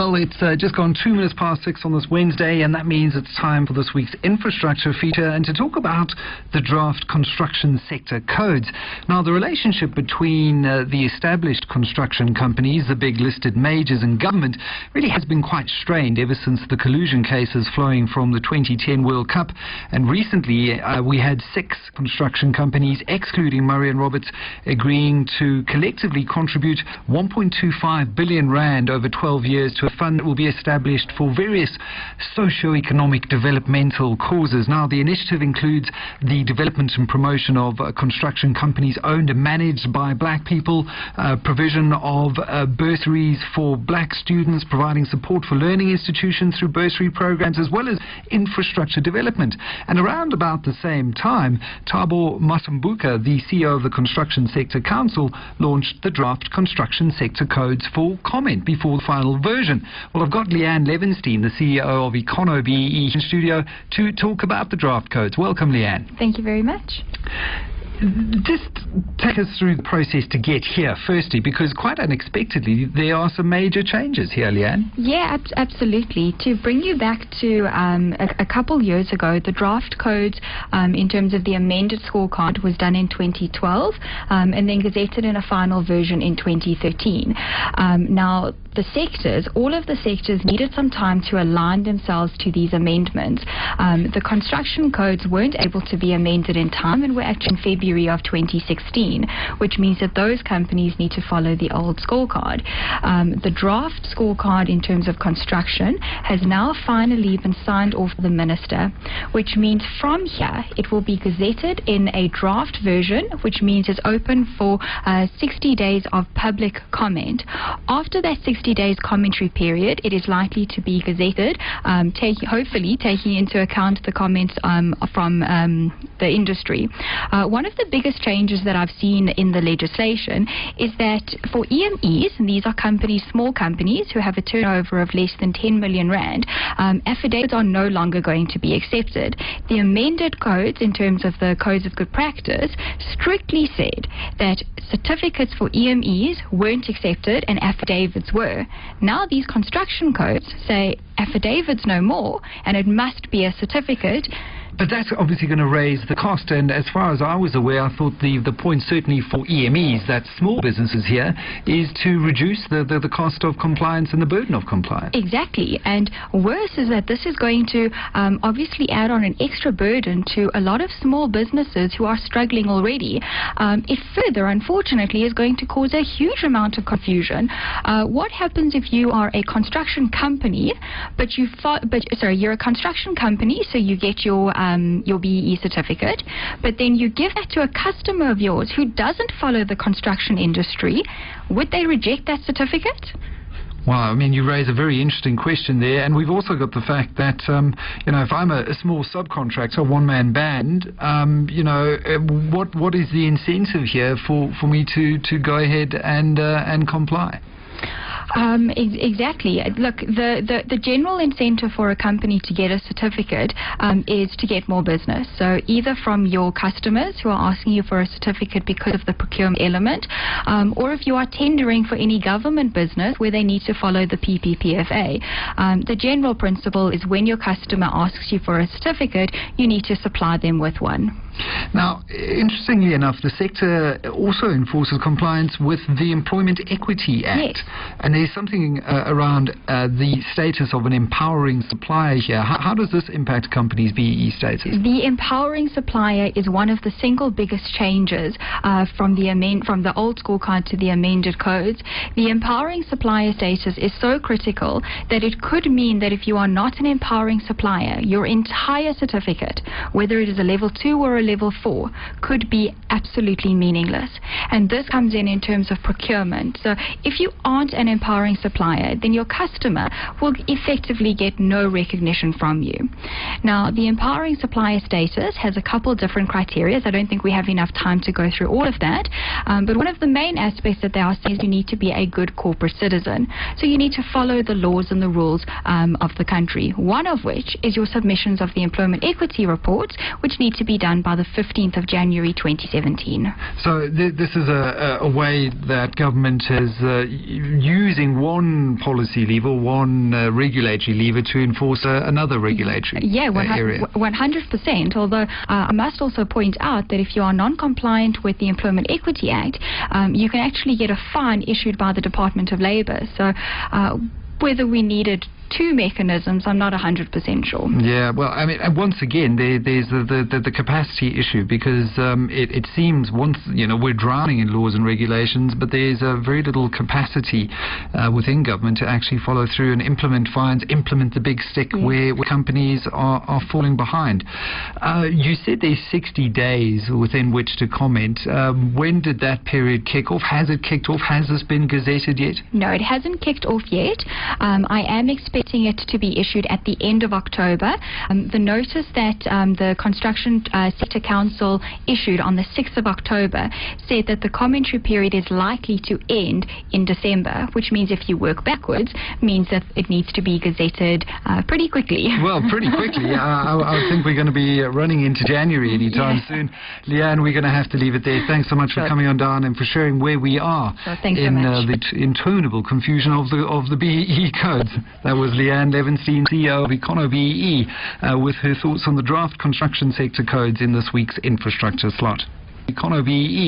Well, it's just gone 2 minutes past 6 on this Wednesday, and that means it's time for this week's infrastructure feature and to talk about the draft construction sector codes. Now, the relationship between the established construction companies, the big listed majors, and government really has been quite strained ever since the collusion cases flowing from the 2010 World Cup. And recently, we had 6 construction companies, excluding Murray & Roberts, agreeing to collectively contribute 1.25 billion rand over 12 years to a fund that will be established for various socio-economic developmental causes. Now, the initiative includes the development and promotion of construction companies owned and managed by black people, provision of bursaries for black students, providing support for learning institutions through bursary programs, as well as infrastructure development. And around about the same time, Thabo Masumbuka, the CEO of the Construction Sector Council, launched the draft construction sector codes for comment before the final version. Well, I've got Lianne Levenstein, the CEO of EconoBEE, in studio to talk about the draft codes. Welcome, Lianne. Thank you very much. Just take us through the process to get here, firstly, because quite unexpectedly there are some major changes here, Lianne. Yeah, absolutely. To bring you back to a couple years ago, the draft codes in terms of the amended scorecard was done in 2012 and then gazetted in a final version in 2013. Now, the sectors, all of the sectors needed some time to align themselves to these amendments. The construction codes weren't able to be amended in time and were actually in February of 2016, which means that those companies need to follow the old scorecard. The draft scorecard in terms of construction has now finally been signed off by the minister, which means from here it will be gazetted in a draft version, which means it's open for 60 days of public comment. After that 60 days commentary period, it is likely to be gazetted, hopefully taking into account the comments from the industry. One of the biggest changes that I've seen in the legislation is that for EMEs, and these are companies, small companies who have a turnover of less than 10 million rand, affidavits are no longer going to be accepted. The amended codes, in terms of the codes of good practice, strictly said that certificates for EMEs weren't accepted and affidavits were. Now these construction codes say affidavits no more, and it must be a certificate. But that's obviously going to raise the cost, and as far as I was aware, I thought the point certainly for EMEs, that small businesses here, is to reduce the cost of compliance and the burden of compliance. Exactly, and worse is that this is going to obviously add on an extra burden to a lot of small businesses who are struggling already. It further, unfortunately, is going to cause a huge amount of confusion. What happens if you are a construction company, you're a construction company, so you get your BEE certificate, but then you give that to a customer of yours who doesn't follow the construction industry? Would they reject that certificate? Well, I mean, you raise a very interesting question there, and we've also got the fact that, if I'm a small subcontractor, one-man band, what is the incentive here for me to go ahead and comply? Exactly. Look, the general incentive for a company to get a certificate is to get more business. So either from your customers who are asking you for a certificate because of the procurement element, or if you are tendering for any government business where they need to follow the PPPFA. The general principle is when your customer asks you for a certificate, you need to supply them with one. Now, interestingly enough, the sector also enforces compliance with the Employment Equity Act. Yes. And there's something around the status of an empowering supplier here. How does this impact companies' BEE status? The empowering supplier is one of the single biggest changes from the old scorecard to the amended codes. The empowering supplier status is so critical that it could mean that if you are not an empowering supplier, your entire certificate, whether it is a level 2 or a level 4, could be absolutely meaningless. And this comes in terms of procurement. So if you aren't an empowering supplier, then your customer will effectively get no recognition from you. Now, the empowering supplier status has a couple different criteria. I don't think we have enough time to go through all of that. But one of the main aspects that they are saying is you need to be a good corporate citizen. So you need to follow the laws and the rules of the country, one of which is your submissions of the employment equity reports, which need to be done by the 15th of January 2017. So this is a way that government is using one policy lever, one regulatory lever to enforce another regulatory area. 100%, although I must also point out that if you are non-compliant with the Employment Equity Act, you can actually get a fine issued by the Department of Labour. So whether we needed two mechanisms, I'm not 100% sure. Yeah, well, I mean, once again, there's the capacity issue, because it seems we're drowning in laws and regulations, but there's very little capacity within government to actually follow through and implement fines, implement the big stick where companies are falling behind. You said there's 60 days within which to comment. When did that period kick off? Has it kicked off? Has this been gazetted yet? No, it hasn't kicked off yet. I am expecting it to be issued at the end of October. The notice that the Construction Sector Council issued on the 6th of October said that the commentary period is likely to end in December, which means if you work backwards, means that it needs to be gazetted pretty quickly. Well, pretty quickly. I think we're going to be running into January anytime soon. Leanne, we're going to have to leave it there. Thanks so much for coming on down and for sharing where we are in the intonable confusion of the BEE codes. That was Lianne Levenstein, CEO of EconoBEE, with her thoughts on the draft construction sector codes in this week's infrastructure slot. EconoBEE.